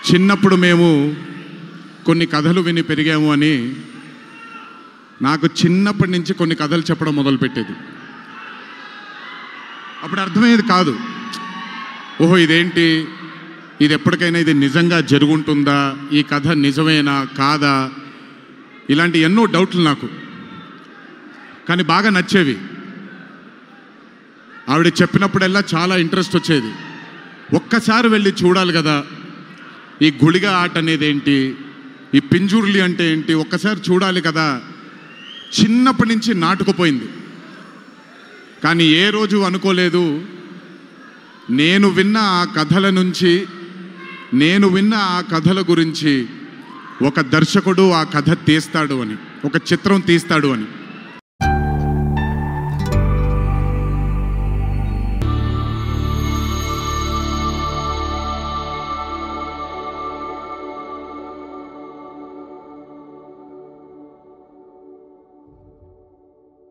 చిన్నప్పుడు మేము కొన్ని కథలు విని పెరిగాము అని నాకు చిన్నప్పటి నుంచి కొన్ని కథలు చెప్పడం మొదలుపెట్టేది. అప్పుడు అర్థమయ్యేది కాదు, ఓహో ఇదేంటి, ఇది ఎప్పటికైనా ఇది నిజంగా జరుగుంటుందా, ఈ కథ నిజమేనా కాదా, ఇలాంటి ఎన్నో డౌట్లు నాకు. కానీ బాగా నచ్చేవి. ఆవిడ చెప్పినప్పుడల్లా చాలా ఇంట్రెస్ట్ వచ్చేది. ఒక్కసారి వెళ్ళి చూడాలి కదా, ఈ గుళిగ ఆట అనేది ఏంటి, ఈ పింజుర్లి అంటే ఏంటి, ఒక్కసారి చూడాలి కదా. చిన్నప్పటి నుంచి నాటుకుపోయింది. కానీ ఏ రోజు అనుకోలేదు నేను విన్న ఆ కథల నుంచి, నేను విన్న ఆ కథల గురించి ఒక దర్శకుడు ఆ కథ తీస్తాడు అని, ఒక చిత్రం తీస్తాడు అని.